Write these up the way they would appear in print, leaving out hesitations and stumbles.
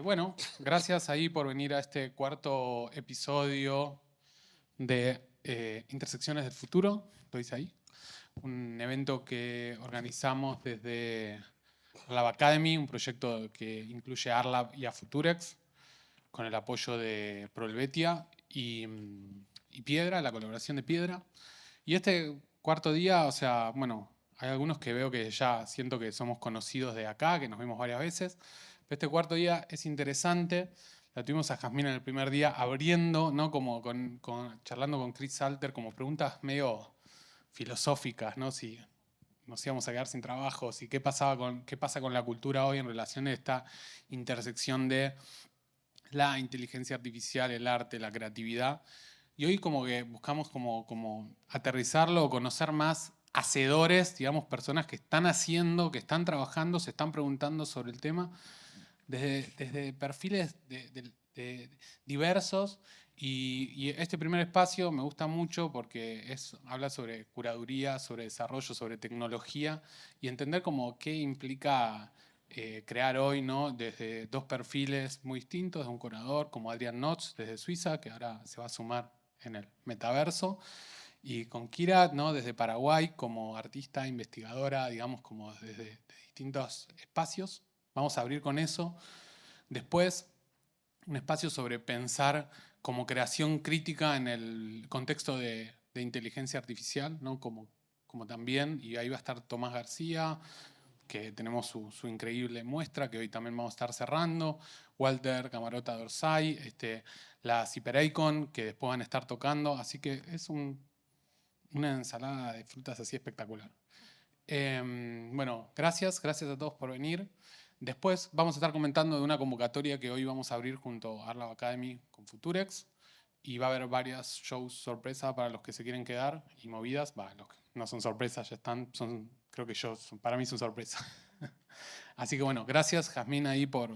Bueno, gracias ahí por venir a este cuarto episodio de Intersecciones del Futuro. ¿Lo dice ahí? Un evento que organizamos desde Arlab Academy, un proyecto que incluye a Arlab y a Futurex, con el apoyo de Prohelvetia y Piedra, la colaboración de Piedra. Y este cuarto día, o sea, bueno, hay algunos que veo que ya siento que somos conocidos de acá, que nos vimos varias veces. Pero este cuarto día es interesante. La tuvimos a Jazmín en el primer día abriendo, ¿no? Como charlando con Chris Salter, como preguntas medio filosóficas, ¿no? Si nos íbamos a quedar sin trabajo, si qué pasa con la cultura hoy en relación a esta intersección de la inteligencia artificial, el arte, la creatividad. Y hoy como que buscamos como aterrizarlo o conocer más hacedores, digamos, personas que están haciendo, que están trabajando, se están preguntando sobre el tema, desde perfiles de diversos. Y este primer espacio me gusta mucho porque habla sobre curaduría, sobre desarrollo, sobre tecnología y entender como qué implica crear hoy, ¿no? Desde dos perfiles muy distintos, de un curador como Adrián Notz desde Suiza, que ahora se va a sumar en el metaverso, y con Kira, ¿no? Desde Paraguay como artista, investigadora, digamos, como desde distintos espacios. Vamos a abrir con eso. Después, un espacio sobre pensar como creación crítica en el contexto de inteligencia artificial, ¿no? Como también, y ahí va a estar Tomás García, que tenemos su increíble muestra, que hoy también vamos a estar cerrando, Walter Camarota Dorsay, la Cyphericon, que después van a estar tocando, así que es una ensalada de frutas así espectacular. Bueno, gracias a todos por venir. Después vamos a estar comentando de una convocatoria que hoy vamos a abrir junto a Arlab Academy con Futurex. Y va a haber varias shows sorpresa para los que se quieren quedar y movidas. Los que no son sorpresas, ya están. Creo que para mí son sorpresa. Así que bueno, gracias Jazmín ahí por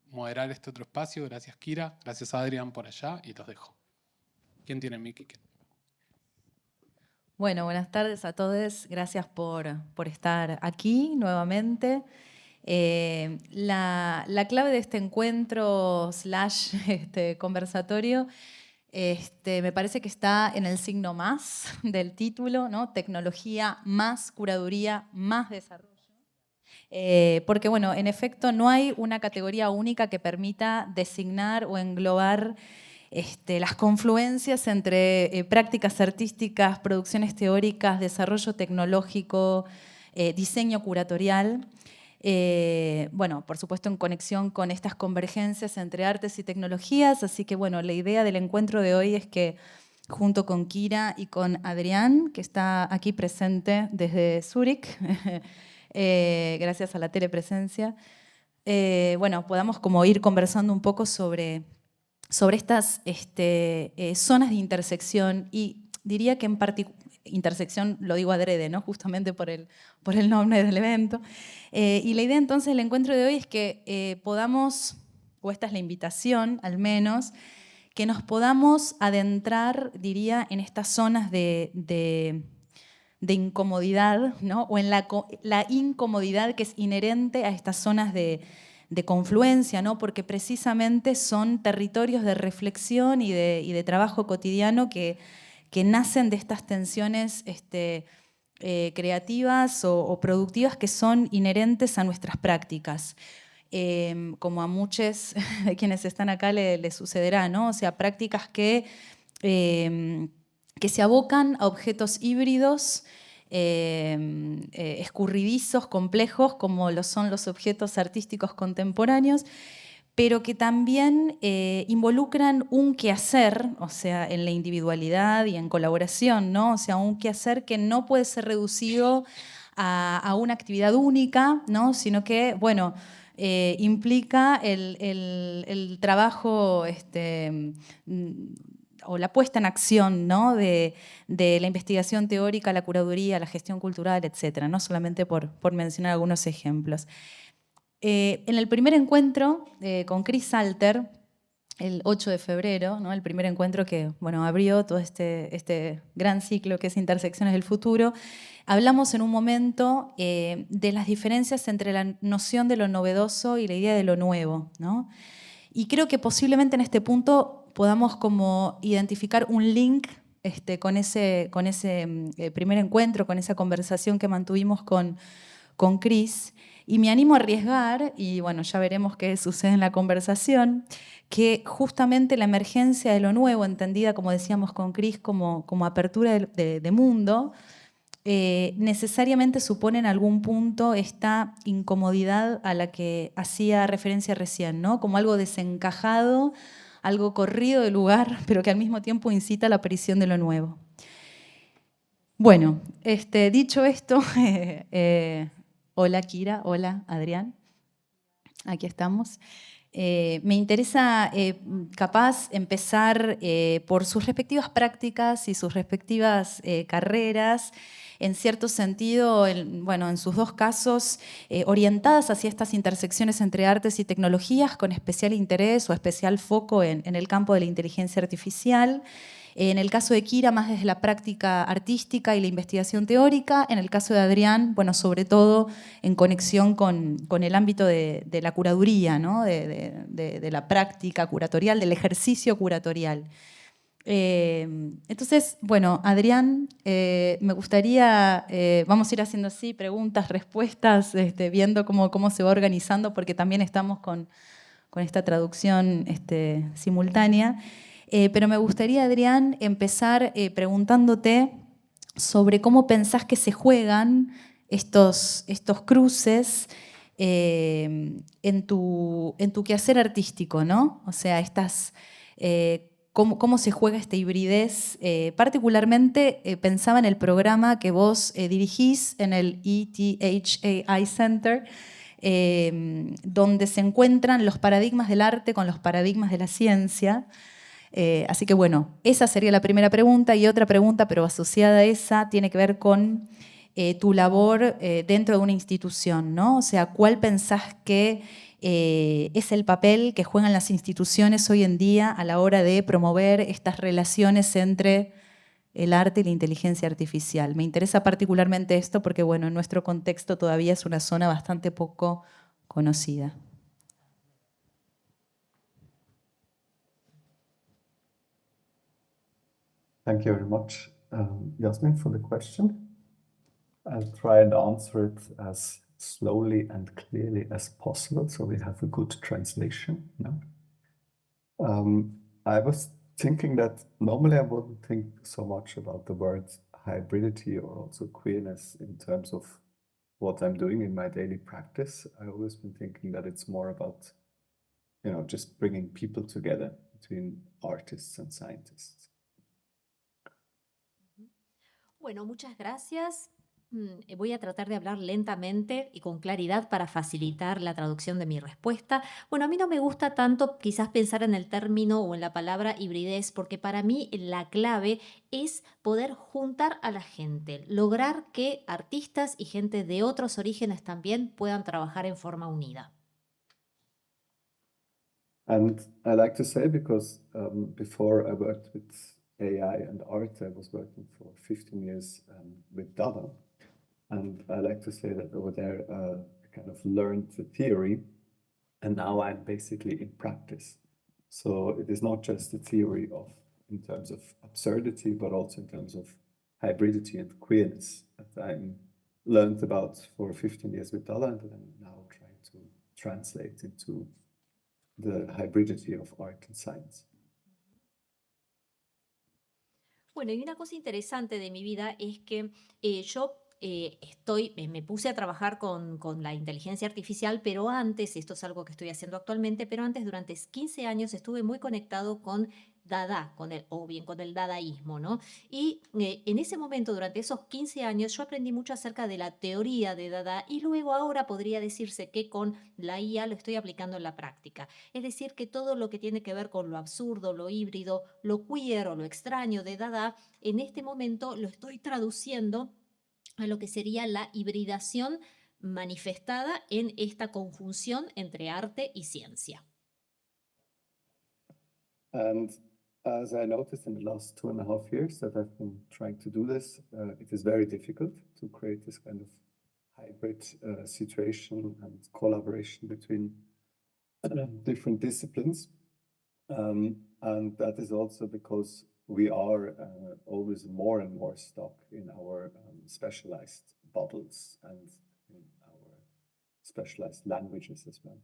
moderar este otro espacio. Gracias Kira, gracias Adrián por allá y los dejo. ¿Quién tiene Mickey? Bueno, buenas tardes a todos. Gracias por estar aquí nuevamente. La clave de este encuentro slash conversatorio me parece que está en el signo más del título, ¿no? Tecnología más curaduría más desarrollo. Porque, bueno, en efecto no hay una categoría única que permita designar o englobar las confluencias entre prácticas artísticas, producciones teóricas, desarrollo tecnológico, diseño curatorial. Bueno, por supuesto en conexión con estas convergencias entre artes y tecnologías, así que bueno, la idea del encuentro de hoy es que junto con Kira y con Adrián, que está aquí presente desde Zúrich, gracias a la telepresencia, bueno, podamos como ir conversando un poco sobre estas zonas de intersección y diría que en particular, intersección lo digo adrede, ¿no? Justamente por el nombre del evento. Y la idea entonces del encuentro de hoy es que podamos, o esta es la invitación al menos, que nos podamos adentrar, diría, en estas zonas de incomodidad, ¿no? O en la incomodidad que es inherente a estas zonas de confluencia, ¿no? Porque precisamente son territorios de reflexión y de trabajo cotidiano que nacen de estas tensiones creativas o productivas que son inherentes a nuestras prácticas. Como a muchos de quienes están acá les sucederá, ¿no? O sea, prácticas que se abocan a objetos híbridos, escurridizos, complejos, como lo son los objetos artísticos contemporáneos, pero que también involucran un quehacer, o sea, en la individualidad y en colaboración, ¿no? O sea, un quehacer que no puede ser reducido a una actividad única, ¿no? Sino que, bueno, implica el trabajo o la puesta en acción, ¿no? de la investigación teórica, la curaduría, la gestión cultural, etcétera, no solamente por mencionar algunos ejemplos. En el primer encuentro con Chris Salter, el 8 de febrero, ¿no? El primer encuentro que bueno, abrió todo este gran ciclo que es Intersecciones del Futuro. Hablamos en un momento de las diferencias entre la noción de lo novedoso y la idea de lo nuevo, ¿no? Y creo que posiblemente en este punto podamos como identificar un link con ese primer encuentro, con esa conversación que mantuvimos con Cris. Y me animo a arriesgar, y bueno, ya veremos qué sucede en la conversación, que justamente la emergencia de lo nuevo, entendida, como decíamos con Cris, como apertura de mundo, necesariamente supone en algún punto esta incomodidad a la que hacía referencia recién, ¿no? Como algo desencajado, algo corrido de lugar, pero que al mismo tiempo incita a la aparición de lo nuevo. Bueno, dicho esto, hola Kira, hola Adrián, aquí estamos. Me interesa capaz empezar por sus respectivas prácticas y sus respectivas carreras, en cierto sentido, bueno, en sus dos casos, orientadas hacia estas intersecciones entre artes y tecnologías, con especial interés o especial foco en el campo de la inteligencia artificial. En el caso de Kira, más desde la práctica artística y la investigación teórica. En el caso de Adrián, bueno, sobre todo en conexión con el ámbito de la curaduría, ¿no? de la práctica curatorial, del ejercicio curatorial. Entonces, bueno, Adrián, me gustaría, vamos a ir haciendo así, preguntas, respuestas, viendo cómo se va organizando, porque también estamos con esta traducción simultánea. Pero me gustaría, Adrián, empezar preguntándote sobre cómo pensás que se juegan estos cruces en tu quehacer artístico, ¿no? O sea, cómo se juega esta hibridez. Particularmente pensaba en el programa que vos dirigís en el ETHAI Center, donde se encuentran los paradigmas del arte con los paradigmas de la ciencia. Así que bueno, esa sería la primera pregunta. Y otra pregunta, pero asociada a esa, tiene que ver con tu labor dentro de una institución, ¿no? O sea, ¿cuál pensás que es el papel que juegan las instituciones hoy en día a la hora de promover estas relaciones entre el arte y la inteligencia artificial? Me interesa particularmente esto porque, bueno, en nuestro contexto todavía es una zona bastante poco conocida. Thank you very much, Yasmin, for the question. I'll try and answer it as slowly and clearly as possible so we have a good translation. No? I was thinking that normally I wouldn't think so much about the word hybridity or also queerness in terms of what I'm doing in my daily practice. I've always been thinking that it's more about, just bringing people together between artists and scientists. Bueno, muchas gracias. Voy a tratar de hablar lentamente y con claridad para facilitar la traducción de mi respuesta. Bueno, a mí no me gusta tanto quizás pensar en el término o en la palabra hibridez, porque para mí la clave es poder juntar a la gente, lograr que artistas y gente de otros orígenes también puedan trabajar en forma unida. And I like to say, because before I worked with AI and art, I was working for 15 years with Dada. And I like to say that over there, I kind of learned the theory, and now I'm basically in practice. So it is not just the theory in terms of absurdity, but also in terms of hybridity and queerness that I learned about for 15 years with Dada, and that I'm now trying to translate into the hybridity of art and science. Bueno, y una cosa interesante de mi vida es que yo me puse a trabajar con la inteligencia artificial, pero antes, esto es algo que estoy haciendo actualmente, pero antes durante 15 años estuve muy conectado con Dada, con el dadaísmo, ¿no? Y en ese momento, durante esos 15 años, yo aprendí mucho acerca de la teoría de Dada y luego ahora podría decirse que con la IA lo estoy aplicando en la práctica. Es decir, que todo lo que tiene que ver con lo absurdo, lo híbrido, lo queer o lo extraño de Dada, en este momento lo estoy traduciendo a lo que sería la hibridación manifestada en esta conjunción entre arte y ciencia. And as I noticed in the last 2.5 years that I've been trying to do this, it is very difficult to create this kind of hybrid situation and collaboration between different disciplines. And that is also because we are always more and more stuck in our specialized bubbles and in our specialized languages as well.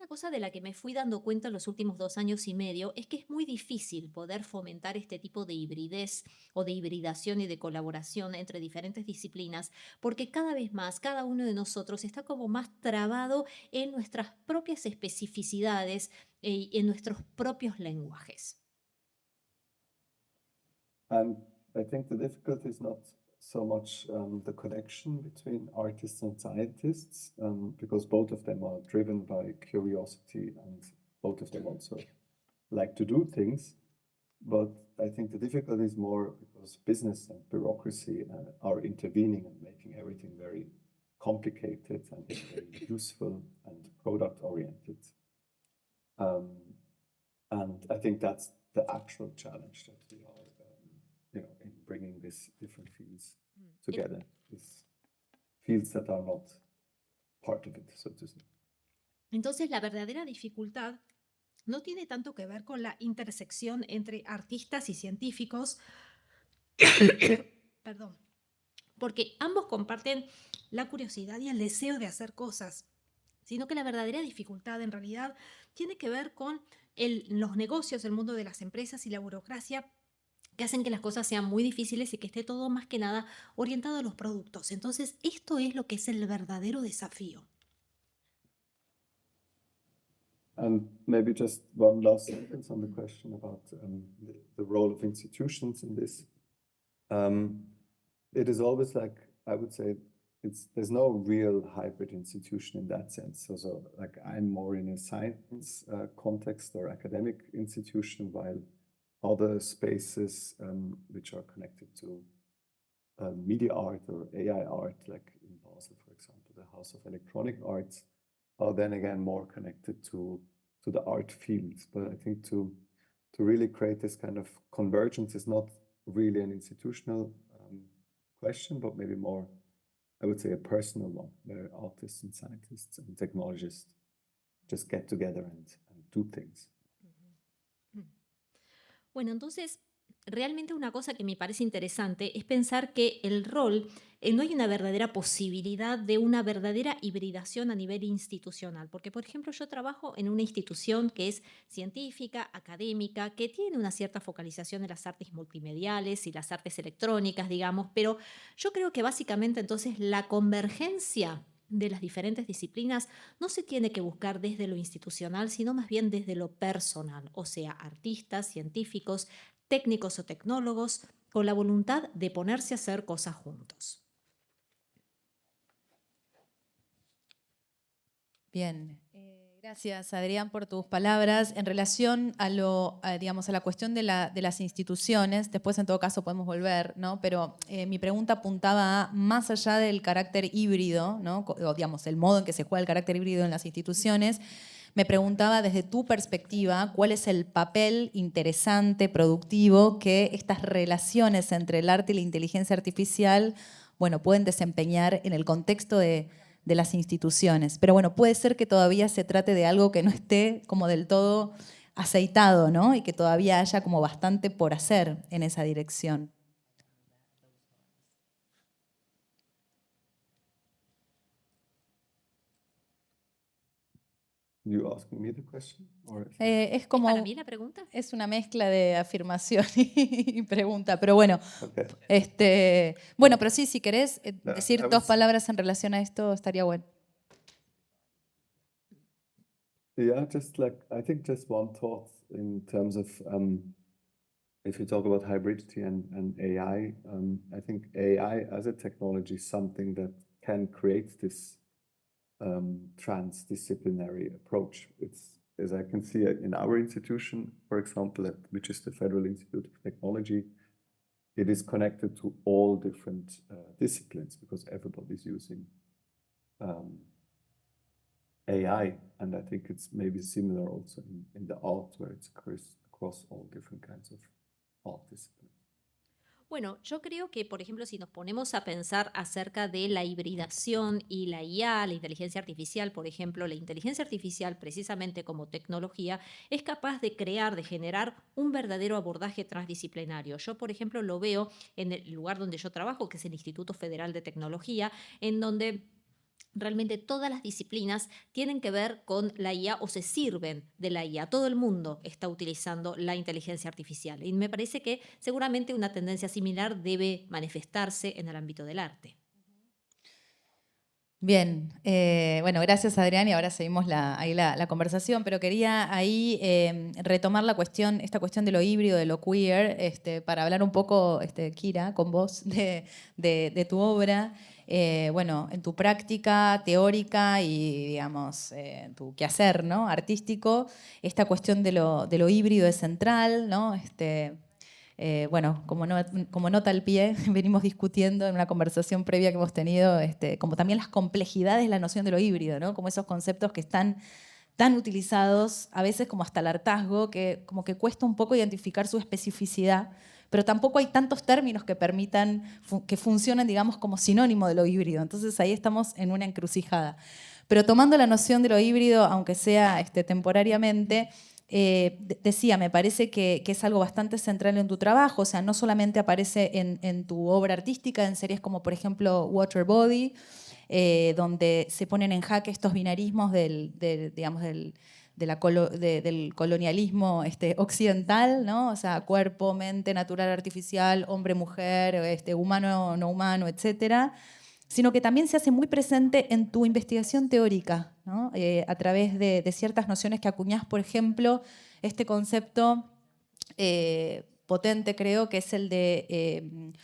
Una cosa de la que me fui dando cuenta en los últimos 2 años y medio es que es muy difícil poder fomentar este tipo de hibridez o de hibridación y de colaboración entre diferentes disciplinas, porque cada vez más cada uno de nosotros está como más trabado en nuestras propias especificidades y en nuestros propios lenguajes. And I think the difficulty is not so much the connection between artists and scientists, because both of them are driven by curiosity and both of them also like to do things. But I think the difficulty is more because business and bureaucracy are intervening and making everything very complicated and very useful and product oriented. And I think that's the actual challenge that we are in bringing these different fields together, these fields that are not part of it, so to say. Entonces, la verdadera dificultad no tiene tanto que ver con la intersección entre artistas y científicos, perdón, Porque ambos comparten la curiosidad y el deseo de hacer cosas, sino que la verdadera dificultad en realidad tiene que ver con los negocios, el mundo de las empresas y la burocracia, que hacen que las cosas sean muy difíciles y que esté todo más que nada orientado a los productos. Entonces, esto es lo que es el verdadero desafío. And maybe just one last sentence on the question about the role of institutions in this. It is always like, I would say, there's no real hybrid institution in that sense. So like I'm more in a science context or academic institution, while other spaces which are connected to media art or AI art, like in Basel, for example, the House of Electronic Arts, are then again more connected to the art fields. But I think to really create this kind of convergence is not really an institutional question, but maybe more, I would say, a personal one, where artists and scientists and technologists just get together and do things. Bueno, entonces, realmente una cosa que me parece interesante es pensar que el rol, no hay una verdadera posibilidad de una verdadera hibridación a nivel institucional, porque por ejemplo yo trabajo en una institución que es científica, académica, que tiene una cierta focalización en las artes multimediales y las artes electrónicas, digamos, pero yo creo que básicamente entonces la convergencia de las diferentes disciplinas no se tiene que buscar desde lo institucional, sino más bien desde lo personal, o sea, artistas, científicos, técnicos o tecnólogos, con la voluntad de ponerse a hacer cosas juntos. Bien, gracias Adrián por tus palabras. En relación a digamos, a la cuestión de las instituciones, después en todo caso podemos volver, ¿no? Pero mi pregunta apuntaba a, más allá del carácter híbrido, ¿no? O, digamos, el modo en que se juega el carácter híbrido en las instituciones, me preguntaba desde tu perspectiva cuál es el papel interesante, productivo que estas relaciones entre el arte y la inteligencia artificial, bueno, pueden desempeñar en el contexto de las instituciones. Pero bueno, puede ser que todavía se trate de algo que no esté como del todo aceitado, ¿no? Y que todavía haya como bastante por hacer en esa dirección. You asking me the question? Es como, ¿Para mí la pregunta? es una mezcla de afirmación y pregunta, pero bueno, Okay. Bueno, pero sí, si querés decir I dos was- palabras en relación a esto, estaría bueno. Yeah, just like, I think just one thought in terms of, if you talk about hybridity and AI, I think AI as a technology is something that can create this transdisciplinary approach. It's, as I can see in our institution, for example, which is the Federal Institute of Technology, it is connected to all different disciplines because everybody's using AI, and I think it's maybe similar also in the art, where it's across all different kinds of art disciplines. Bueno, yo creo que, por ejemplo, si nos ponemos a pensar acerca de la hibridación y la IA, la inteligencia artificial, por ejemplo, la inteligencia artificial, precisamente como tecnología, es capaz de crear, de generar un verdadero abordaje transdisciplinario. Yo, por ejemplo, lo veo en el lugar donde yo trabajo, que es el Instituto Federal de Tecnología, en donde realmente todas las disciplinas tienen que ver con la IA o se sirven de la IA. Todo el mundo está utilizando la inteligencia artificial y me parece que seguramente una tendencia similar debe manifestarse en el ámbito del arte. Bien, bueno, gracias Adrián y ahora seguimos ahí la conversación, pero quería ahí retomar esta cuestión de lo híbrido, de lo queer, para hablar un poco, Kira, con vos, de tu obra. Bueno, en tu práctica teórica y, digamos, en tu quehacer, ¿no? Artístico, esta cuestión de lo híbrido es central, ¿no? Bueno, como nota al pie, venimos discutiendo en una conversación previa que hemos tenido, como también las complejidades de la noción de lo híbrido, ¿no? Como esos conceptos que están tan utilizados, a veces como hasta el hartazgo, que como que cuesta un poco identificar su especificidad, pero tampoco hay tantos términos que permitan que funcionen, digamos, como sinónimo de lo híbrido. Entonces ahí estamos en una encrucijada. Pero tomando la noción de lo híbrido, aunque sea temporariamente, decía, me parece que es algo bastante central en tu trabajo, o sea, no solamente aparece en tu obra artística, en series como por ejemplo Waterbody, donde se ponen en jaque estos binarismos digamos, del colonialismo occidental, ¿no? O sea, cuerpo, mente, natural, artificial, hombre, mujer, humano, no humano, etcétera, sino que también se hace muy presente en tu investigación teórica, ¿no? A través de ciertas nociones que acuñás, por ejemplo, este concepto potente, creo, que es el de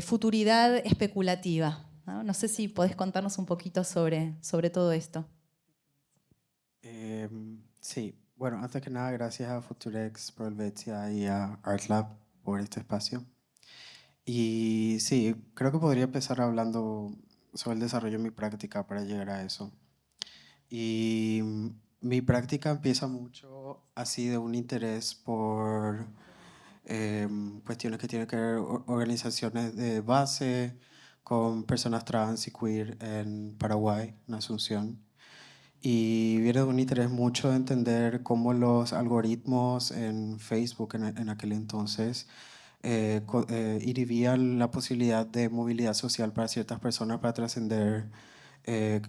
futuridad especulativa, ¿no? No sé si podés contarnos un poquito sobre todo esto. Sí, bueno, antes que nada, gracias a Futurex, por Helvetia y a ArtLab por este espacio. Y sí, creo que podría empezar hablando sobre el desarrollo de mi práctica para llegar a eso. Y mi práctica empieza mucho así de un interés por cuestiones que tienen que ver con organizaciones de base, con personas trans y queer en Paraguay, en Asunción. Y viene de un interés mucho de entender cómo los algoritmos en Facebook en aquel entonces inhibían la posibilidad de movilidad social para ciertas personas para trascender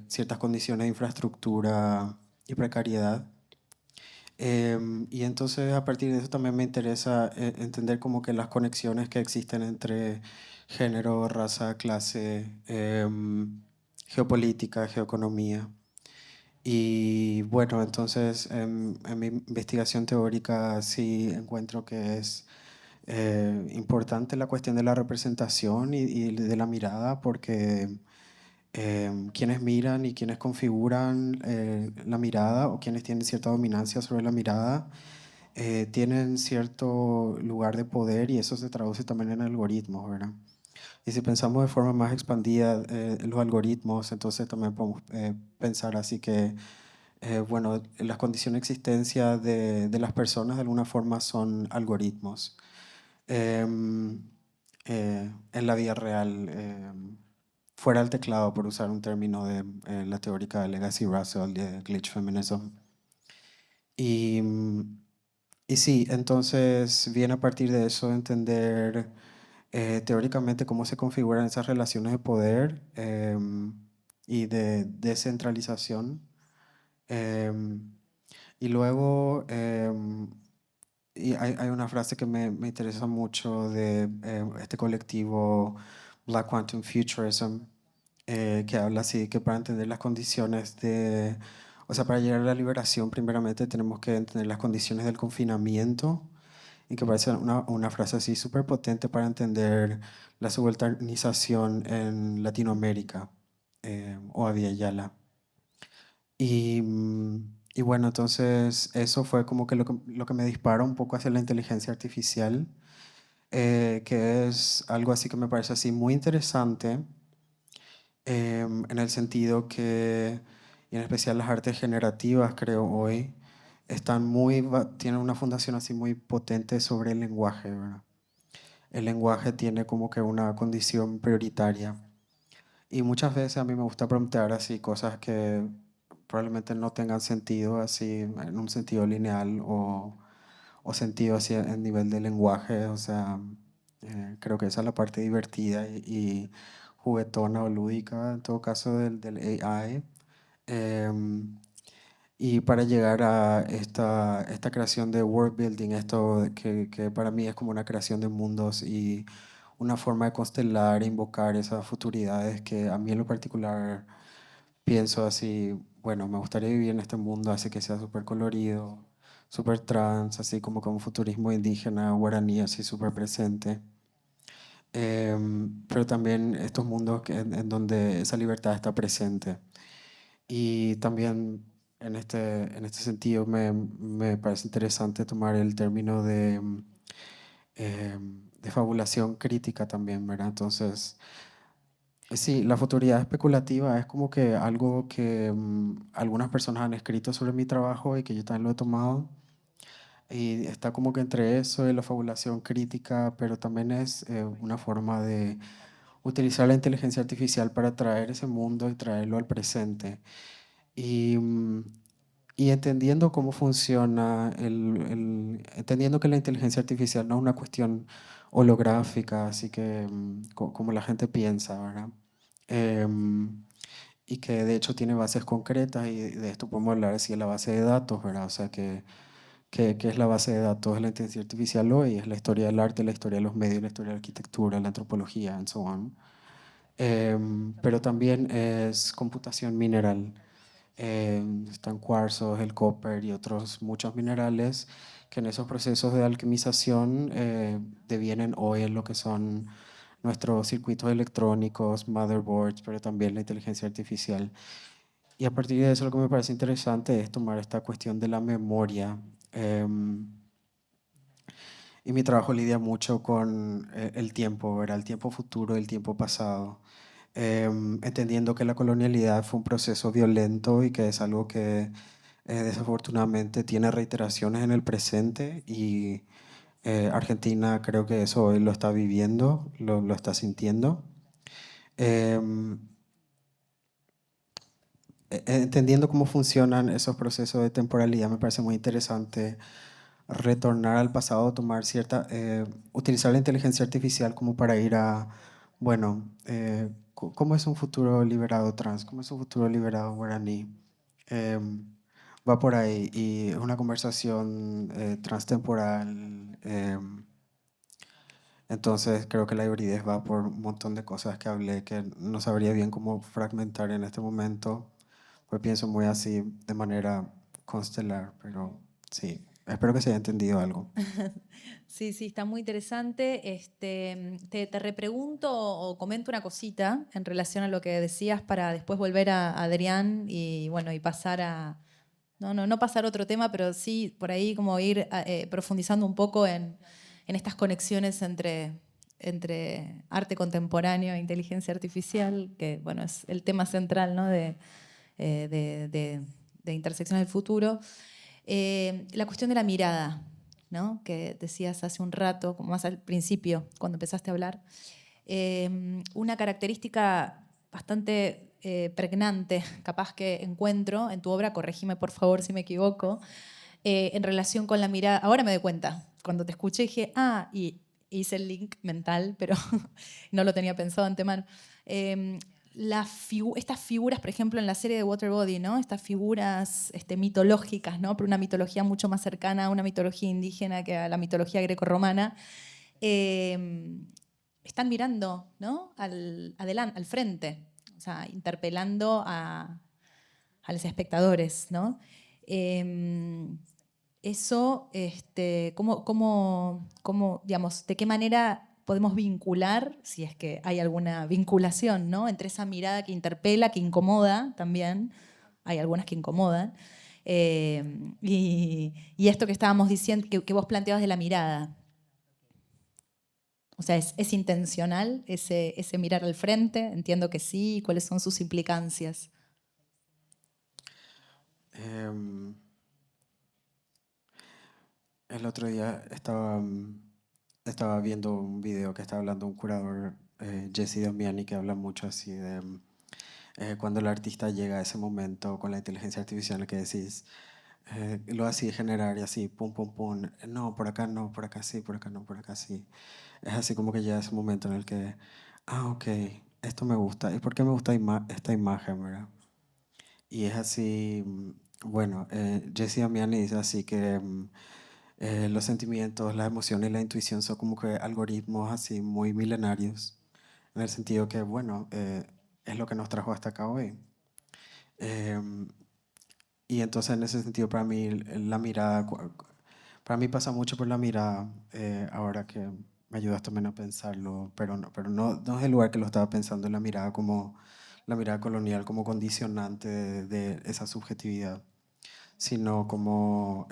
ciertas condiciones de infraestructura y precariedad. Y entonces a partir de eso también me interesa entender como que las conexiones que existen entre género, raza, clase, geopolítica, geoeconomía. Y bueno, entonces en mi investigación teórica sí encuentro que es importante la cuestión de la representación y de la mirada, porque quienes miran y quienes configuran la mirada o quienes tienen cierta dominancia sobre la mirada tienen cierto lugar de poder y eso se traduce también en algoritmos, ¿verdad? Y si pensamos de forma más expandida en los algoritmos, entonces también podemos pensar así que, bueno, las condiciones de existencia de las personas de alguna forma son algoritmos. En la vida real, fuera del teclado, por usar un término de la teórica de Legacy Russell, de Glitch Feminism. Y, y sí, entonces viene a partir de eso entender teóricamente cómo se configuran esas relaciones de poder y de descentralización. Y luego y hay una frase que me interesa mucho de este colectivo Black Quantum Futurism, que habla así que para entender las condiciones o sea, para llegar a la liberación, primeramente tenemos que entender las condiciones del confinamiento, y que parece una frase así súper potente para entender la subalternización en Latinoamérica o a Via Yala. Y bueno, entonces eso fue como que lo que me dispara un poco hacia la inteligencia artificial, que es algo así que me parece así muy interesante en el sentido que y en especial las artes generativas, creo hoy, tienen una fundación así muy potente sobre el lenguaje, ¿verdad? El lenguaje tiene como que una condición prioritaria. Y muchas veces a mí me gusta plantear así cosas que probablemente no tengan sentido así en un sentido lineal o sentido así en nivel de lenguaje. O sea, creo que esa es la parte divertida y juguetona o lúdica en todo caso del AI. Em, y para llegar a esta creación de world building, que para mí es como una creación de mundos y una forma de constelar e invocar esas futuridades que a mí en lo particular pienso así, bueno, me gustaría vivir en este mundo así que sea súper colorido, súper trans, así como con un futurismo indígena, guaraní, así súper presente. Pero también estos mundos en donde esa libertad está presente. Y también en este sentido me parece interesante tomar el término de fabulación crítica también, ¿verdad? Entonces, sí, la futuridad especulativa es como que algo que algunas personas han escrito sobre mi trabajo y que yo también lo he tomado. Y está como que entre eso y la fabulación crítica, pero también es una forma de utilizar la inteligencia artificial para traer ese mundo y traerlo al presente. Y, y entendiendo cómo funciona, entendiendo que la inteligencia artificial no es una cuestión holográfica, así que como la gente piensa, ¿verdad? Y que de hecho tiene bases concretas y de esto podemos hablar así de la base de datos, ¿verdad? O sea, que es la base de datos de la inteligencia artificial hoy, es la historia del arte, la historia de los medios, la historia de la arquitectura, la antropología, and so on. Pero también es computación mineral. Están cuarzos, el copper y otros muchos minerales que en esos procesos de alquimización devienen hoy en lo que son nuestros circuitos electrónicos, motherboards, pero también la inteligencia artificial. Y a partir de eso lo que me parece interesante es tomar esta cuestión de la memoria. Y mi trabajo lidia mucho con el tiempo, ¿verdad? El tiempo futuro, el tiempo pasado. Entendiendo que la colonialidad fue un proceso violento y que es algo que desafortunadamente tiene reiteraciones en el presente y Argentina creo que eso hoy lo está viviendo, lo está sintiendo. Em, Entendiendo cómo funcionan esos procesos de temporalidad, me parece muy interesante retornar al pasado, utilizar la inteligencia artificial como para ir a, bueno, ¿cómo es un futuro liberado trans? ¿Cómo es un futuro liberado guaraní? Em, Va por ahí y es una conversación transtemporal. Entonces creo que la hibridez va por un montón de cosas que hablé que no sabría bien cómo fragmentar en este momento, pues pienso muy así de manera constelar, pero sí, espero que se haya entendido algo. Sí, sí, está muy interesante. Te repregunto o comento una cosita en relación a lo que decías para después volver a Adrián y bueno, y pasar a, no pasar a otro tema, pero sí por ahí como ir profundizando un poco en estas conexiones entre arte contemporáneo e inteligencia artificial, que bueno, es el tema central, ¿no? de Intersecciones del Futuro. La cuestión de la mirada, ¿no? Que decías hace un rato, como más al principio, cuando empezaste a hablar. Una característica bastante pregnante, capaz que encuentro en tu obra, corregime por favor si me equivoco, en relación con la mirada. Ahora me doy cuenta, cuando te escuché dije, y hice el link mental, pero no lo tenía pensado antemano. Estas figuras, por ejemplo, en la serie de Waterbody, ¿no? Estas figuras mitológicas, ¿no? Pero una mitología mucho más cercana a una mitología indígena que a la mitología grecorromana, están mirando, ¿no? al frente, o sea, interpelando a los espectadores, ¿no? Eso, digamos, ¿de qué manera podemos vincular, si es que hay alguna vinculación, ¿no? Entre esa mirada que interpela, que incomoda también, hay algunas que incomodan, y esto que estábamos diciendo, que vos planteabas de la mirada? O sea, ¿es intencional ese mirar al frente? Entiendo que sí. ¿Cuáles son sus implicancias? Em, el otro día estaba viendo un video que está hablando un curador, Jesse Damiani, que habla mucho así de cuando el artista llega a ese momento con la inteligencia artificial que decís, lo así generar y así, pum, pum, pum, no, por acá no, por acá sí, por acá no, por acá sí. Es así como que llega ese momento en el que, ok, esto me gusta. ¿Y por qué me gusta esta imagen, verdad? Y es así, bueno, Jesse Damiani dice así que los sentimientos, las emociones y la intuición son como que algoritmos así muy milenarios, en el sentido que, bueno, es lo que nos trajo hasta acá hoy. Em, y entonces en ese sentido para mí la mirada, para mí pasa mucho por la mirada, ahora que me ayudas también a pensarlo, pero no es el lugar que lo estaba pensando, en la mirada como la mirada colonial, como condicionante de esa subjetividad, sino como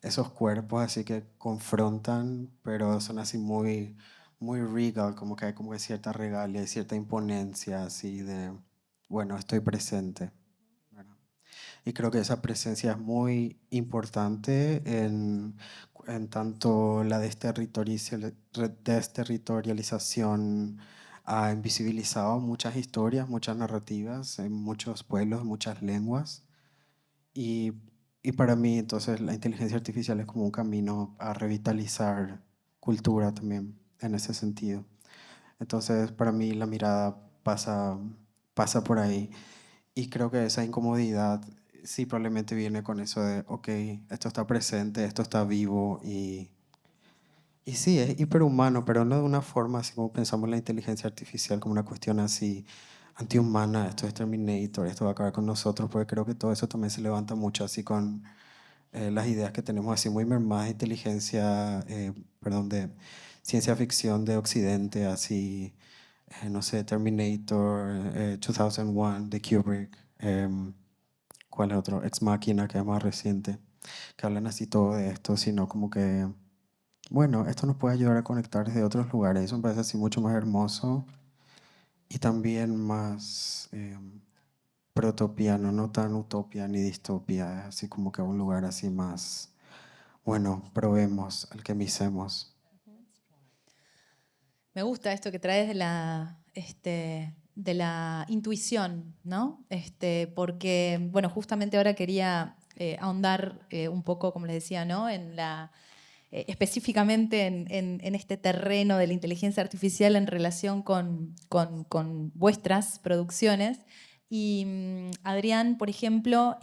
esos cuerpos así que confrontan, pero son así muy, muy regal, como que hay como que cierta regalia y cierta imponencia así de, bueno, estoy presente, ¿verdad? Y creo que esa presencia es muy importante en tanto la desterritorialización ha invisibilizado muchas historias, muchas narrativas en muchos pueblos, muchas lenguas. Y, y para mí, entonces, la inteligencia artificial es como un camino a revitalizar cultura también, en ese sentido. Entonces, para mí, la mirada pasa por ahí. Y creo que esa incomodidad sí probablemente viene con eso de, ok, esto está presente, esto está vivo y sí, es hiperhumano, pero no de una forma así como pensamos la inteligencia artificial, como una cuestión así antihumana, esto es Terminator, esto va a acabar con nosotros, porque creo que todo eso también se levanta mucho así con las ideas que tenemos así muy mermadas de inteligencia, perdón, de ciencia ficción de Occidente, así, no sé, Terminator, 2001, de Kubrick, ¿cuál es otro? Ex Machina, que es más reciente, que hablan así todo de esto, sino como que bueno, esto nos puede ayudar a conectar desde otros lugares. Eso me parece así mucho más hermoso y también más protopiano, no tan utopia ni distopia. Es así como que un lugar así más, bueno, probemos, alquimicemos. Me gusta esto que traes de la intuición, ¿no? Porque, bueno, justamente ahora quería ahondar un poco, como les decía, ¿no? Específicamente en este terreno de la inteligencia artificial en relación con vuestras producciones. Y Adrián, por ejemplo,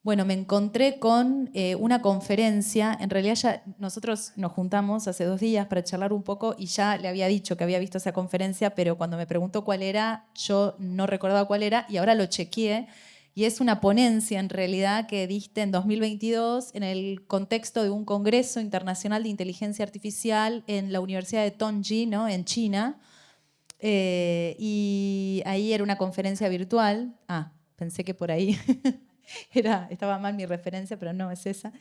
bueno, me encontré con una conferencia. En realidad ya nosotros nos juntamos hace 2 días para charlar un poco y ya le había dicho que había visto esa conferencia, pero cuando me preguntó cuál era, yo no recordaba cuál era y ahora lo chequeé. Y es una ponencia en realidad que diste en 2022 en el contexto de un Congreso Internacional de Inteligencia Artificial en la Universidad de Tongji, ¿no? En China. Y ahí era una conferencia virtual. Ah, pensé que por ahí estaba mal mi referencia, pero no es esa.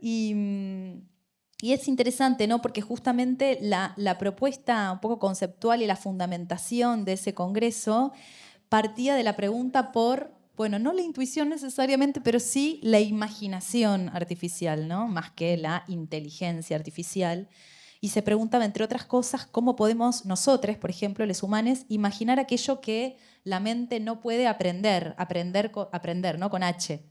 Y es interesante, ¿no? Porque justamente la propuesta un poco conceptual y la fundamentación de ese congreso partía de la pregunta por, bueno, no la intuición necesariamente, pero sí la imaginación artificial, ¿no? Más que la inteligencia artificial. Y se preguntaba, entre otras cosas, cómo podemos nosotros, por ejemplo, los humanos, imaginar aquello que la mente no puede aprender, ¿no? Con H.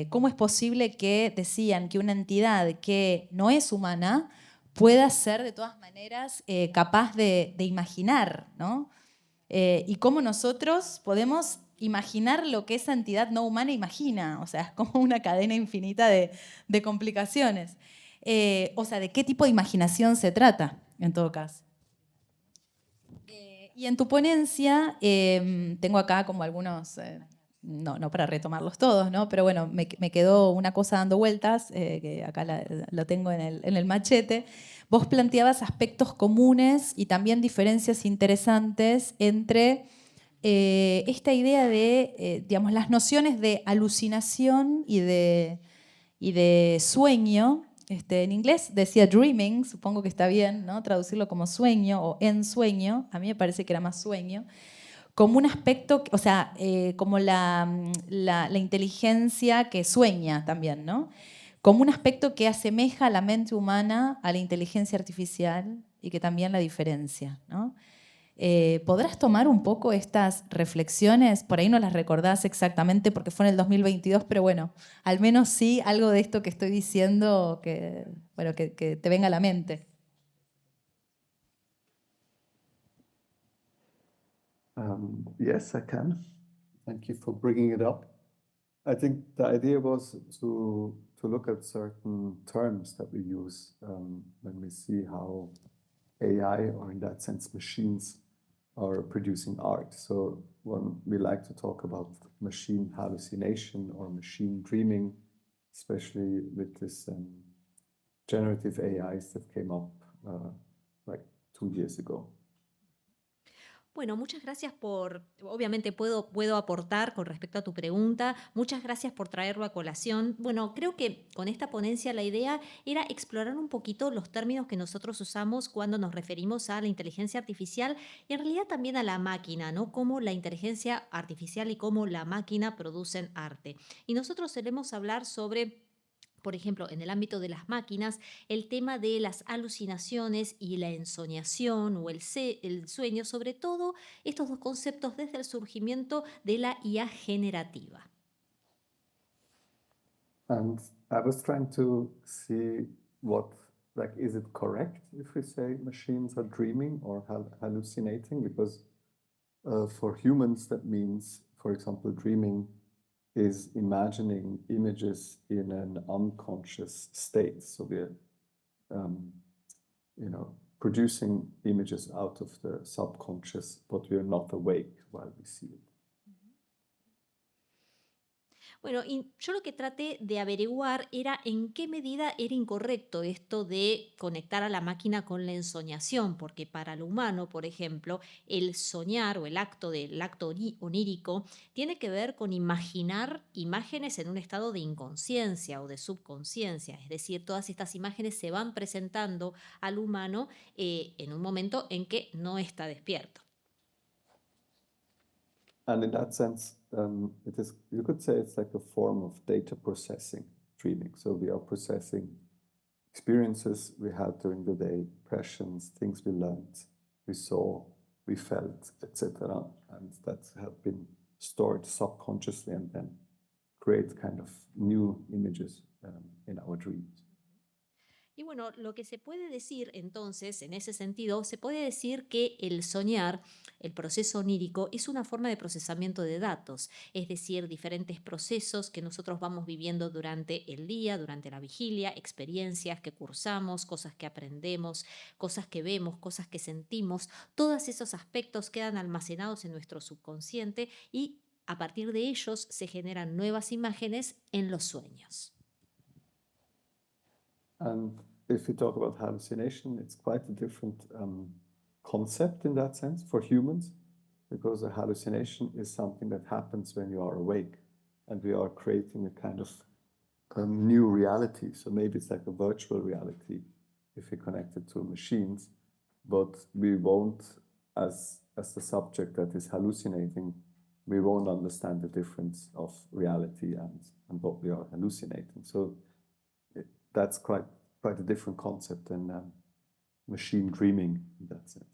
¿Cómo es posible que decían que una entidad que no es humana pueda ser de todas maneras capaz de imaginar, ¿no? Y cómo nosotros podemos imaginar lo que esa entidad no humana imagina. O sea, es como una cadena infinita de complicaciones. O sea, ¿de qué tipo de imaginación se trata, en todo caso? Y en tu ponencia, tengo acá como algunos, no para retomarlos todos, ¿no? Pero bueno, me quedó una cosa dando vueltas, que acá la tengo en el machete. Vos planteabas aspectos comunes y también diferencias interesantes entre esta idea de, digamos, las nociones de alucinación y de sueño. En inglés decía dreaming, supongo que está bien, ¿no? Traducirlo como sueño o en sueño. A mí me parece que era más sueño. como un aspecto, o sea, como la inteligencia que sueña también, ¿no? Como un aspecto que asemeja a la mente humana a la inteligencia artificial y que también la diferencia, ¿no? ¿Podrás tomar un poco estas reflexiones? Por ahí no las recordás exactamente porque fue en el 2022, pero bueno, al menos sí algo de esto que estoy diciendo que, bueno, que te venga a la mente. Yes, I can. Thank you for bringing it up. I think the idea was to look at certain terms that we use when we see how AI, or in that sense, machines, are producing art. So when we like to talk about machine hallucination or machine dreaming, especially with this generative AIs that came up like 2 years ago. Bueno, muchas gracias obviamente puedo aportar con respecto a tu pregunta, muchas gracias por traerlo a colación. Bueno, creo que con esta ponencia la idea era explorar un poquito los términos que nosotros usamos cuando nos referimos a la inteligencia artificial y en realidad también a la máquina, ¿no? Cómo la inteligencia artificial y cómo la máquina producen arte. Y nosotros solemos hablar sobre, por ejemplo, en el ámbito de las máquinas, el tema de las alucinaciones y la ensoñación o el sueño, sobre todo estos dos conceptos desde el surgimiento de la IA generativa. And I was trying to see is it correct if we say machines are dreaming or hallucinating? Because for humans, that means, for example, dreaming is imagining images in an unconscious state. So we're, producing images out of the subconscious, but we're not awake while we see it. Bueno, y yo lo que traté de averiguar era en qué medida era incorrecto esto de conectar a la máquina con la ensoñación, porque para el humano, por ejemplo, el soñar o el acto onírico tiene que ver con imaginar imágenes en un estado de inconsciencia o de subconsciencia, es decir, todas estas imágenes se van presentando al humano en un momento en que no está despierto. And in that sense, you could say it's like a form of data processing, dreaming. So we are processing experiences we had during the day, impressions, things we learned, we saw, we felt, etc. And that have been stored subconsciously and then create kind of new images in our dreams. Y bueno, lo que se puede decir entonces, en ese sentido, se puede decir que el soñar, el proceso onírico, es una forma de procesamiento de datos, es decir, diferentes procesos que nosotros vamos viviendo durante el día, durante la vigilia, experiencias que cursamos, cosas que aprendemos, cosas que vemos, cosas que sentimos, todos esos aspectos quedan almacenados en nuestro subconsciente y a partir de ellos se generan nuevas imágenes en los sueños. And if we talk about hallucination, it's quite a different concept in that sense for humans, because a hallucination is something that happens when you are awake and we are creating a kind of new reality. So maybe it's like a virtual reality if we connect it to machines, but we won't, as the subject that is hallucinating, we won't understand the difference of reality and what we are hallucinating. So that's quite a different concept than machine dreaming in that sense.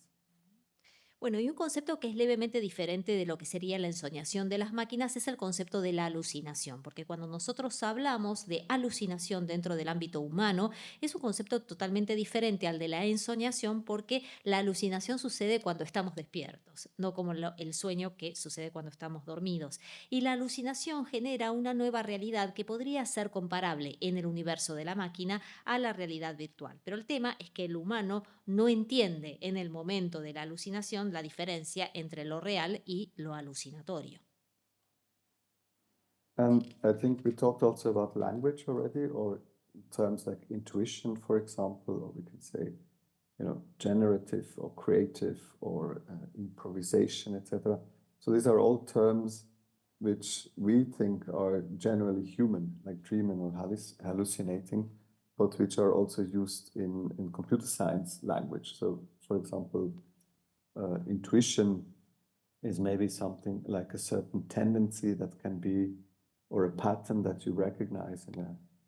Bueno, y un concepto que es levemente diferente de lo que sería la ensoñación de las máquinas es el concepto de la alucinación, porque cuando nosotros hablamos de alucinación dentro del ámbito humano, es un concepto totalmente diferente al de la ensoñación, porque la alucinación sucede cuando estamos despiertos, no como el sueño que sucede cuando estamos dormidos. Y la alucinación genera una nueva realidad que podría ser comparable en el universo de la máquina a la realidad virtual. Pero el tema es que el humano no entiende en el momento de la alucinación la diferencia entre lo real y lo alucinatorio. And I think we talked also about language already, or terms like intuition, for example, or we can say, generative or creative or improvisation, etc. So these are all terms which we think are generally human, like dreaming or hallucinating, but which are also used in computer science language. So, for example, intuition is maybe something like a certain tendency that can be, or a pattern that you recognize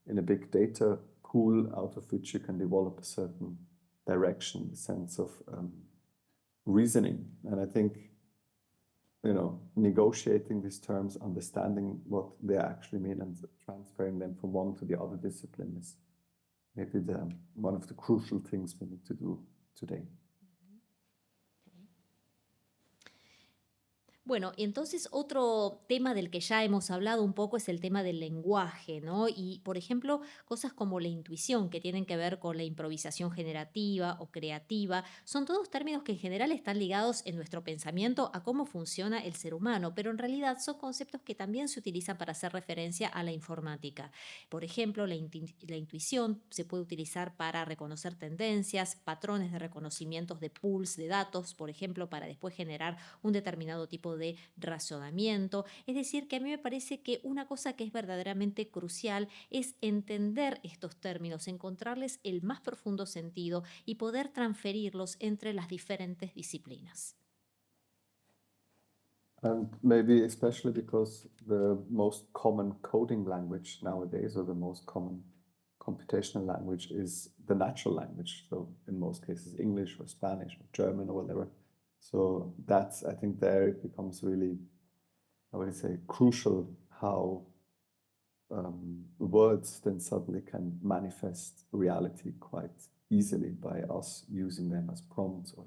in a big data pool out of which you can develop a certain direction, a sense of reasoning. And I think, you know, negotiating these terms, understanding what they actually mean and transferring them from one to the other discipline is maybe one of the crucial things we need to do today. Bueno, entonces otro tema del que ya hemos hablado un poco es el tema del lenguaje, ¿no? Y, por ejemplo, cosas como la intuición, que tienen que ver con la improvisación generativa o creativa, son todos términos que en general están ligados en nuestro pensamiento a cómo funciona el ser humano, pero en realidad son conceptos que también se utilizan para hacer referencia a la informática. Por ejemplo, la intuición se puede utilizar para reconocer tendencias, patrones de reconocimientos de pools de datos, por ejemplo, para después generar un determinado tipo de razonamiento. Es decir, que a mí me parece que una cosa que es verdaderamente crucial es entender estos términos, encontrarles el más profundo sentido y poder transferirlos entre las diferentes disciplinas. And maybe especially because the most common coding language nowadays, or the most common computational language, is the natural language. So in most cases, English or Spanish or German or whatever. So that's, I think there it becomes really, I would say, crucial how words then suddenly can manifest reality quite easily by us using them as prompts or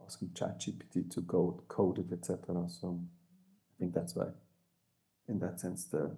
asking ChatGPT to code it, etc. So I think that's why, in that sense, the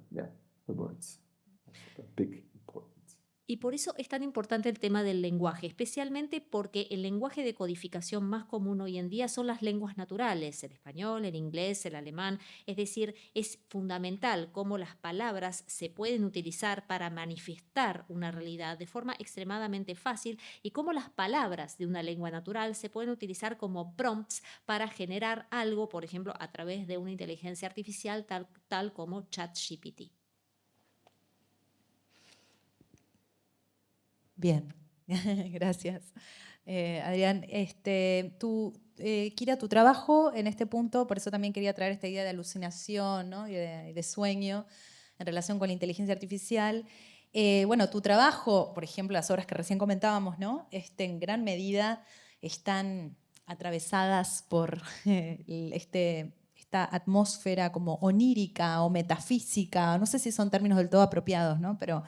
words have a big importance. Y por eso es tan importante el tema del lenguaje, especialmente porque el lenguaje de codificación más común hoy en día son las lenguas naturales, el español, el inglés, el alemán. Es decir, es fundamental cómo las palabras se pueden utilizar para manifestar una realidad de forma extremadamente fácil y cómo las palabras de una lengua natural se pueden utilizar como prompts para generar algo, por ejemplo, a través de una inteligencia artificial tal como ChatGPT. Bien, gracias. Adrián, Kira, tu trabajo en este punto, por eso también quería traer esta idea de alucinación, ¿no? y de sueño en relación con la inteligencia artificial. Bueno, tu trabajo, por ejemplo, las obras que recién comentábamos, ¿no? En gran medida están atravesadas por esta atmósfera como onírica o metafísica, no sé si son términos del todo apropiados, ¿no? Pero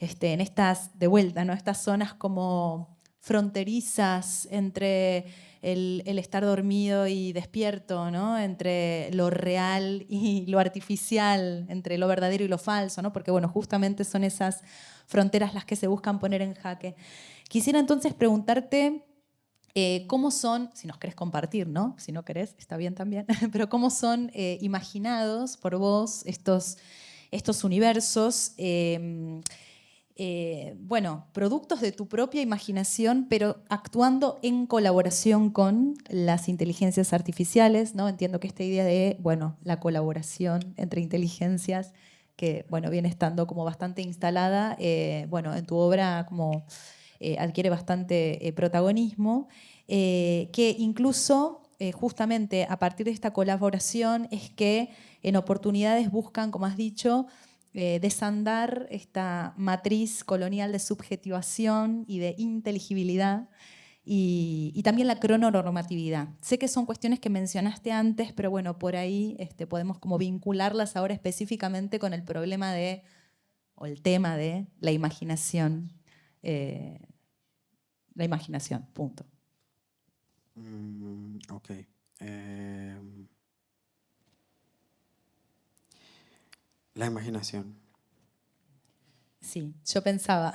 en estas, de vuelta, ¿no? Estas zonas como fronterizas entre el estar dormido y despierto, ¿no? Entre lo real y lo artificial, entre lo verdadero y lo falso, ¿no? Porque bueno, justamente son esas fronteras las que se buscan poner en jaque. Quisiera entonces preguntarte cómo son, si nos querés compartir, ¿no? Si no querés, está bien también, pero cómo son imaginados por vos estos universos, bueno, productos de tu propia imaginación, pero actuando en colaboración con las inteligencias artificiales, ¿no? Entiendo que esta idea de, bueno, la colaboración entre inteligencias, que, bueno, viene estando como bastante instalada, bueno, en tu obra como adquiere bastante protagonismo, que incluso justamente a partir de esta colaboración es que en oportunidades buscan, como has dicho, desandar esta matriz colonial de subjetivación y de inteligibilidad y también la crononormatividad. Sé que son cuestiones que mencionaste antes, pero bueno, por ahí podemos como vincularlas ahora específicamente con el problema o el tema de la imaginación. La imaginación, punto. Ok. La imaginación. Sí, yo pensaba.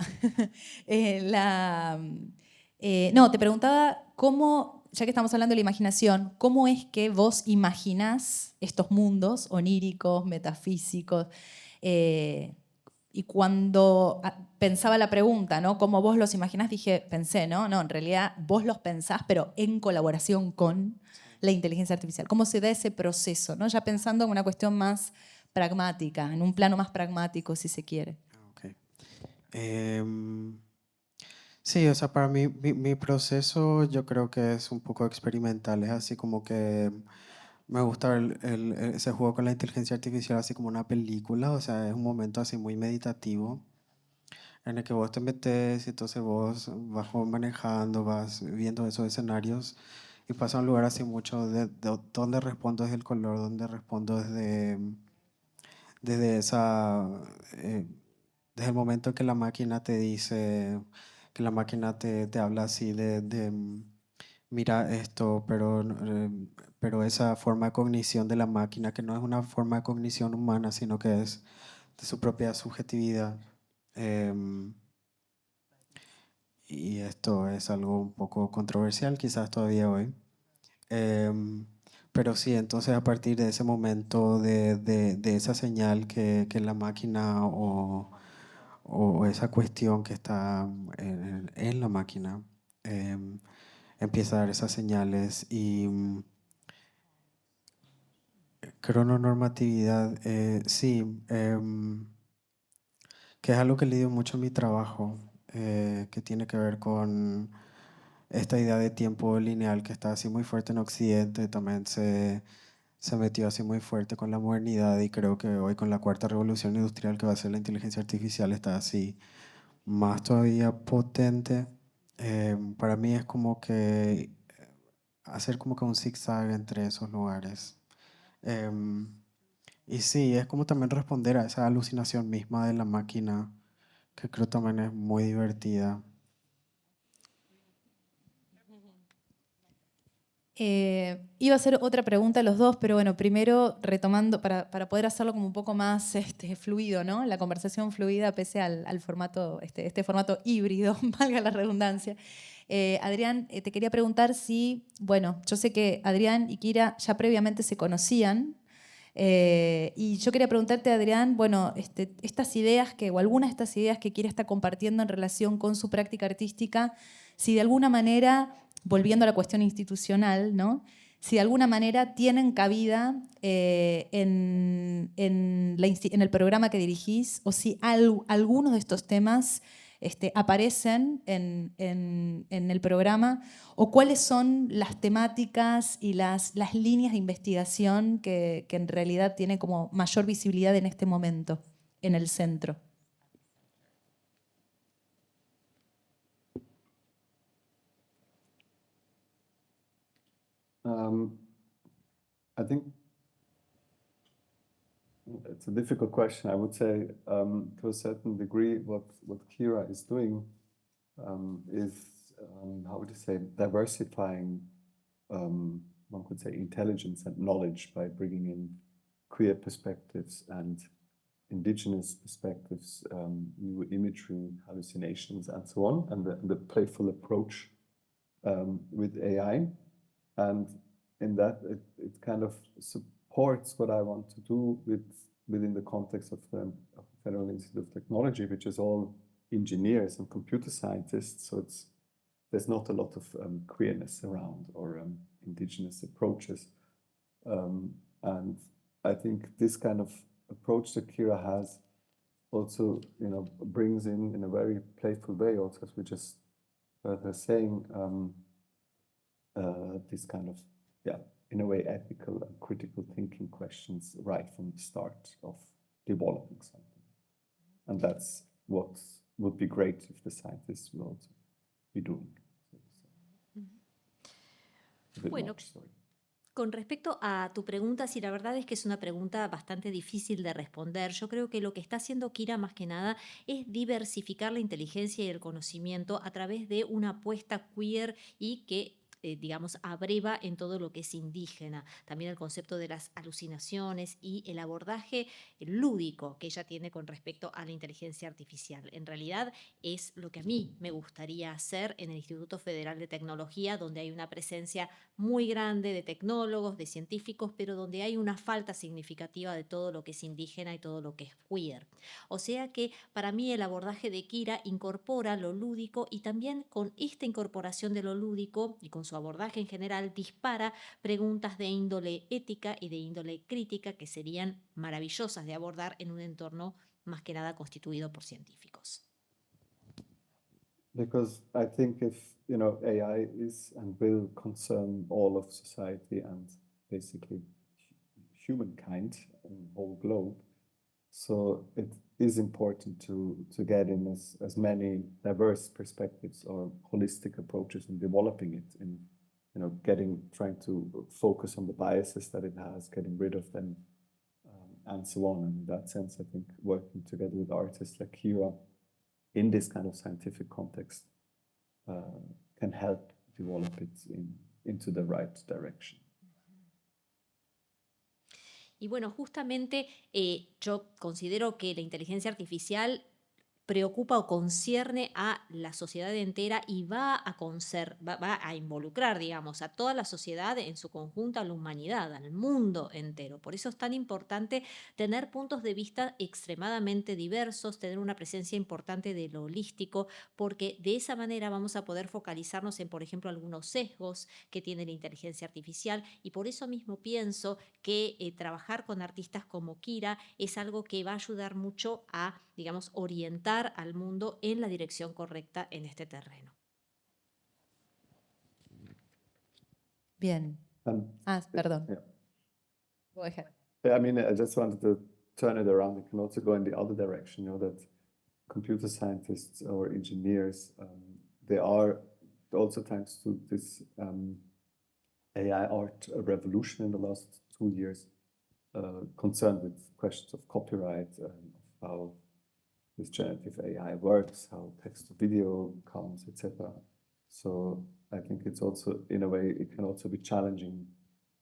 No, te preguntaba cómo, ya que estamos hablando de la imaginación, ¿cómo es que vos imaginás estos mundos oníricos, metafísicos? Y cuando pensaba la pregunta, ¿no? ¿Cómo vos los imaginás? Pensé, ¿no? No, en realidad vos los pensás, pero en colaboración con la inteligencia artificial. ¿Cómo se da ese proceso? ¿No? Ya pensando en una cuestión más pragmática, en un plano más pragmático, si se quiere. Okay. Sí, o sea, para mí, mi proceso yo creo que es un poco experimental, es así como que Me gusta ver ese juego con la inteligencia artificial así como una película, o sea, es un momento así muy meditativo en el que vos te metes y entonces vos vas como manejando, vas viendo esos escenarios y pasa a un lugar así mucho donde respondo desde el color, donde respondo desde esa, eh, desde el momento que la máquina te dice, que la máquina te habla así mira esto, pero esa forma de cognición de la máquina, que no es una forma de cognición humana, sino que es de su propia subjetividad. em, y esto es algo un poco controversial quizás todavía hoy. Em, pero sí, entonces a partir de ese momento, de esa señal que la máquina o esa cuestión que está en la máquina em, empieza a dar esas señales y crononormatividad, sí, que es algo que lidio mucho en mi trabajo, que tiene que ver con esta idea de tiempo lineal que está así muy fuerte en Occidente, también se metió así muy fuerte con la modernidad y creo que hoy con la cuarta revolución industrial que va a ser la inteligencia artificial está así más todavía potente. Para mí es como que hacer como que un zigzag entre esos lugares. Em, y sí, es como también responder a esa alucinación misma de la máquina, que creo también es muy divertida. Iba a hacer otra pregunta a los dos, pero bueno, primero retomando, para poder hacerlo como un poco más fluido, ¿no? La conversación fluida pese al formato, este formato híbrido, valga la redundancia. Adrián, te quería preguntar si, bueno, yo sé que Adrián y Kira ya previamente se conocían, y yo quería preguntarte, Adrián, bueno, estas ideas o algunas de estas ideas que Kira está compartiendo en relación con su práctica artística, si de alguna manera, volviendo a la cuestión institucional, ¿no? Si de alguna manera tienen cabida en el programa que dirigís, o si algunos de estos temas aparecen en el programa, o cuáles son las temáticas y las líneas de investigación que en realidad tienen como mayor visibilidad en este momento en el centro. I think it's a difficult question. I would say, to a certain degree, what Kira is doing is, how would you say, diversifying, one could say, intelligence and knowledge by bringing in queer perspectives and indigenous perspectives, new imagery, hallucinations, and so on, and the playful approach with AI. And in that, it kind of supports what I want to do within the context of the Federal Institute of Technology, which is all engineers and computer scientists. So there's not a lot of queerness around or indigenous approaches. And I think this kind of approach that Kira has also, brings in a very playful way, also, as we just heard her saying, this kind of, in a way, ethical and critical thinking questions right from the start of developing something. And that's what would be great if the scientists will also be doing. A bit Bueno, much, sorry. con respecto a tu pregunta, sí, la verdad es que es una pregunta bastante difícil de responder. Yo creo que lo que está haciendo Kira más que nada es diversificar la inteligencia y el conocimiento a través de una apuesta queer y que digamos, abreva en todo lo que es indígena. También el concepto de las alucinaciones y el abordaje lúdico que ella tiene con respecto a la inteligencia artificial. En realidad es lo que a mí me gustaría hacer en el Instituto Federal de Tecnología, donde hay una presencia muy grande de tecnólogos, de científicos, pero donde hay una falta significativa de todo lo que es indígena y todo lo que es queer. O sea que para mí el abordaje de Kira incorpora lo lúdico y también con esta incorporación de lo lúdico y con su abordaje en general dispara preguntas de índole ética y de índole crítica que serían maravillosas de abordar en un entorno más que nada constituido por científicos. Because I think if, AI is and will concern all of society and basically humankind in the whole globe. So it is important to get in as many diverse perspectives or holistic approaches in developing it, in trying to focus on the biases that it has, getting rid of them, and so on. And in that sense, I think working together with artists like Kira in this kind of scientific context can help develop it into the right direction. Y bueno, justamente yo considero que la inteligencia artificial preocupa o concierne a la sociedad entera y va a involucrar, digamos, a toda la sociedad en su conjunto, a la humanidad, al mundo entero. Por eso es tan importante tener puntos de vista extremadamente diversos, tener una presencia importante de lo holístico, porque de esa manera vamos a poder focalizarnos en, por ejemplo, algunos sesgos que tiene la inteligencia artificial, y por eso mismo pienso que trabajar con artistas como Kira es algo que va a ayudar mucho a, digamos, orientar al mundo en la dirección correcta en este terreno. Bien. Perdón. Yeah. Go ahead. I mean, I just wanted to turn it around. It can also go in the other direction, that computer scientists or engineers, they are also thanks to this AI art revolution in the last 2 years, concerned with questions of copyright and of how this generative AI works, how text to video comes, etc. So I think it's also, in a way, it can also be challenging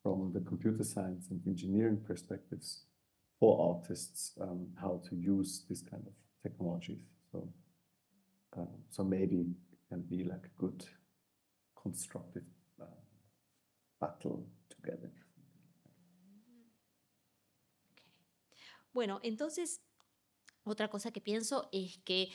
from the computer science and engineering perspectives for artists, how to use this kind of technologies. So maybe it can be like a good constructive battle together. Bueno, entonces, otra cosa que pienso es que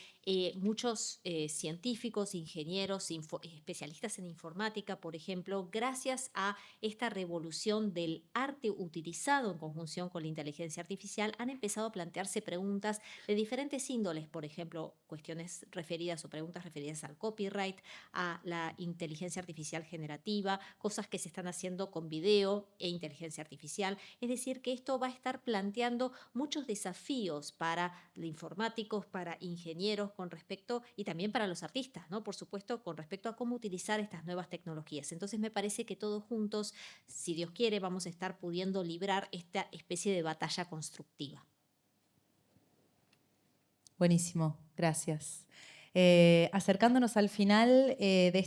muchos científicos, ingenieros, especialistas en informática, por ejemplo, gracias a esta revolución del arte utilizado en conjunción con la inteligencia artificial, han empezado a plantearse preguntas de diferentes índoles, por ejemplo, cuestiones referidas o preguntas referidas al copyright, a la inteligencia artificial generativa, cosas que se están haciendo con video e inteligencia artificial. Es decir, que esto va a estar planteando muchos desafíos para informáticos, para ingenieros, con respecto, y también para los artistas, ¿no? Por supuesto, con respecto a cómo utilizar estas nuevas tecnologías. Entonces me parece que todos juntos, si Dios quiere, vamos a estar pudiendo librar esta especie de batalla constructiva. Buenísimo, gracias. Acercándonos al final de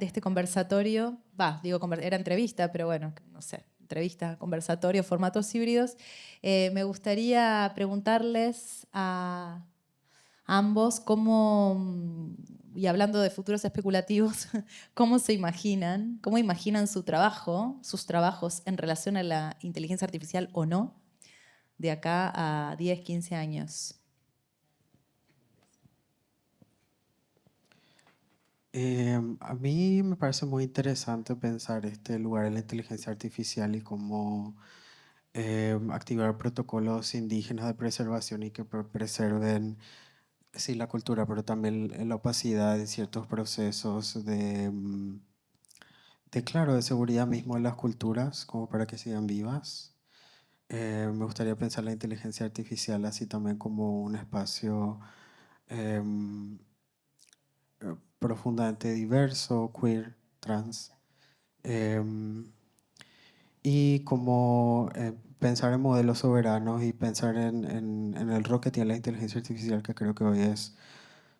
este conversatorio, era entrevista, pero bueno, no sé, entrevista, conversatorio, formatos híbridos, me gustaría preguntarles a ambos cómo, y hablando de futuros especulativos, cómo imaginan sus trabajos en relación a la inteligencia artificial o no, de acá a 10, 15 años. A mí me parece muy interesante pensar este lugar de la inteligencia artificial y cómo activar protocolos indígenas de preservación y que preserven sí, la cultura, pero también la opacidad de ciertos procesos de seguridad mismo de las culturas, como para que sigan vivas. Me gustaría pensar la inteligencia artificial así también como un espacio profundamente diverso, queer, trans, y como pensar en modelos soberanos y pensar en el rol que tiene la inteligencia artificial, que creo que hoy es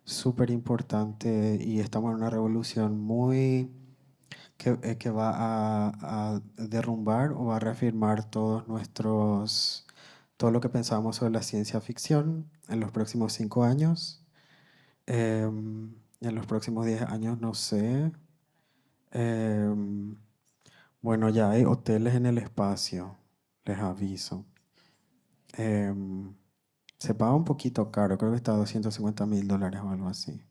súper importante y estamos en una revolución muy que va a derrumbar o a reafirmar todo lo que pensábamos sobre la ciencia ficción en los próximos 5 años. En los próximos 10 años, no sé. Bueno, ya hay hoteles en el espacio, les aviso. Se paga un poquito caro, creo que está a $250,000 o algo así.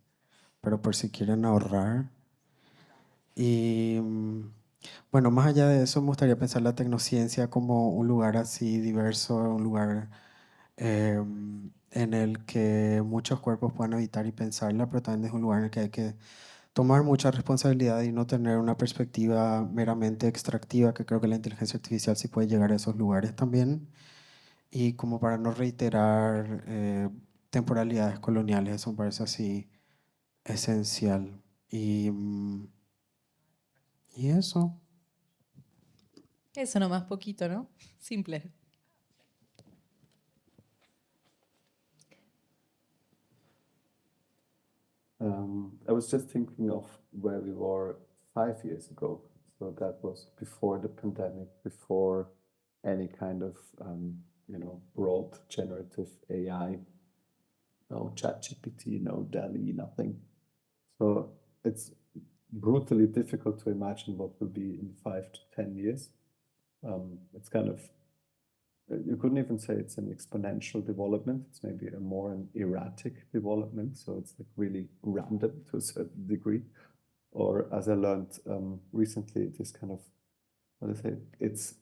Pero por si quieren ahorrar. Y bueno, más allá de eso, me gustaría pensar la tecnociencia como un lugar así diverso, un lugar en el que muchos cuerpos puedan habitar y pensarla, pero también es un lugar en el que hay que tomar mucha responsabilidad y no tener una perspectiva meramente extractiva, que creo que la inteligencia artificial sí puede llegar a esos lugares también, y como para no reiterar temporalidades coloniales, eso me parece así esencial. Y eso. Eso nomás, poquito, ¿no? Simple. I was just thinking of where we were 5 years ago. So that was before the pandemic, before any kind of, broad generative AI, no ChatGPT, no DALL-E, nothing. So it's brutally difficult to imagine what will be in 5 to 10 years. It's kind of, you couldn't even say it's an exponential development. It's maybe a more an erratic development. So it's like really random to a certain degree. Or as I learned recently, this kind of, what do I say? It's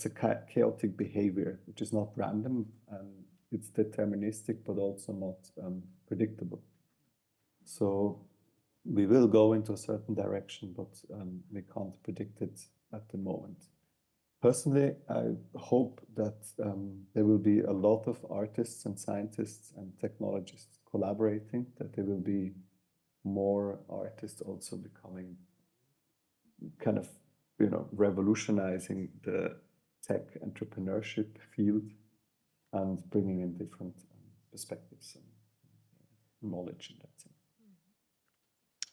a chaotic behavior, which is not random and it's deterministic, but also not predictable. So we will go into a certain direction, but we can't predict it at the moment. Personally, I hope that there will be a lot of artists and scientists and technologists collaborating, that there will be more artists also becoming kind of, revolutionizing the tech entrepreneurship field and bringing in different perspectives and knowledge in that sense.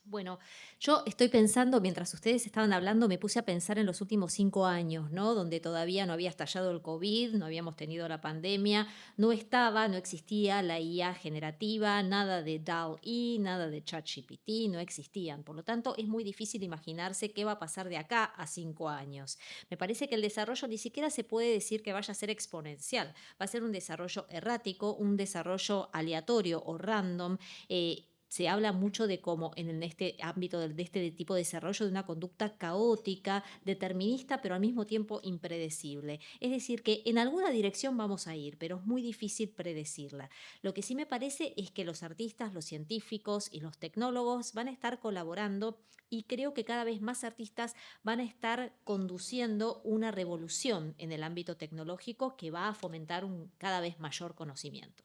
Bueno, yo estoy pensando, mientras ustedes estaban hablando, me puse a pensar en los últimos 5 años, ¿no? Donde todavía no había estallado el COVID, no habíamos tenido la pandemia, no existía la IA generativa, nada de DALL-E, nada de ChatGPT, no existían. Por lo tanto, es muy difícil imaginarse qué va a pasar de acá a 5 años. Me parece que el desarrollo ni siquiera se puede decir que vaya a ser exponencial. Va a ser un desarrollo errático, un desarrollo aleatorio o random. Se habla mucho de cómo en este ámbito de este tipo de desarrollo de una conducta caótica, determinista, pero al mismo tiempo impredecible. Es decir, que en alguna dirección vamos a ir, pero es muy difícil predecirla. Lo que sí me parece es que los artistas, los científicos y los tecnólogos van a estar colaborando y creo que cada vez más artistas van a estar conduciendo una revolución en el ámbito tecnológico que va a fomentar un cada vez mayor conocimiento.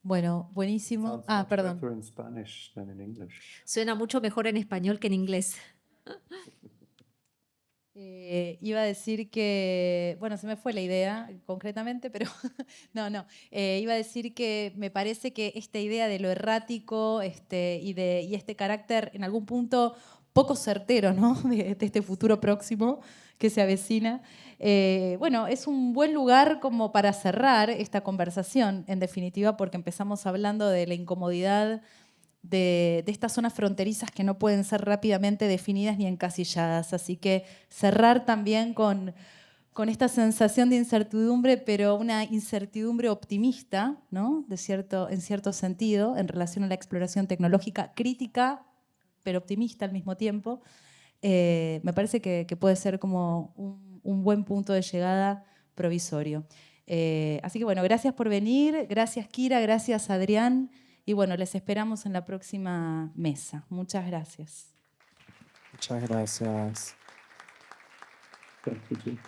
Bueno, buenísimo. Sounds Ah, much perdón. better in Spanish than in English. Suena mucho mejor en español que en inglés. Iba a decir que, bueno, se me fue la idea concretamente, pero no. Iba a decir que me parece que esta idea de lo errático y este carácter en algún punto poco certero, ¿no? de este futuro próximo que se avecina. Bueno, es un buen lugar como para cerrar esta conversación, en definitiva, porque empezamos hablando de la incomodidad de estas zonas fronterizas que no pueden ser rápidamente definidas ni encasilladas. Así que cerrar también con esta sensación de incertidumbre, pero una incertidumbre optimista, ¿no? En cierto sentido, en relación a la exploración tecnológica crítica, pero optimista al mismo tiempo. Me parece que puede ser como un buen punto de llegada provisorio. Así que bueno, gracias por venir, gracias Kira, gracias Adrián, y bueno, les esperamos en la próxima mesa. Muchas gracias. Muchas gracias. Thank you.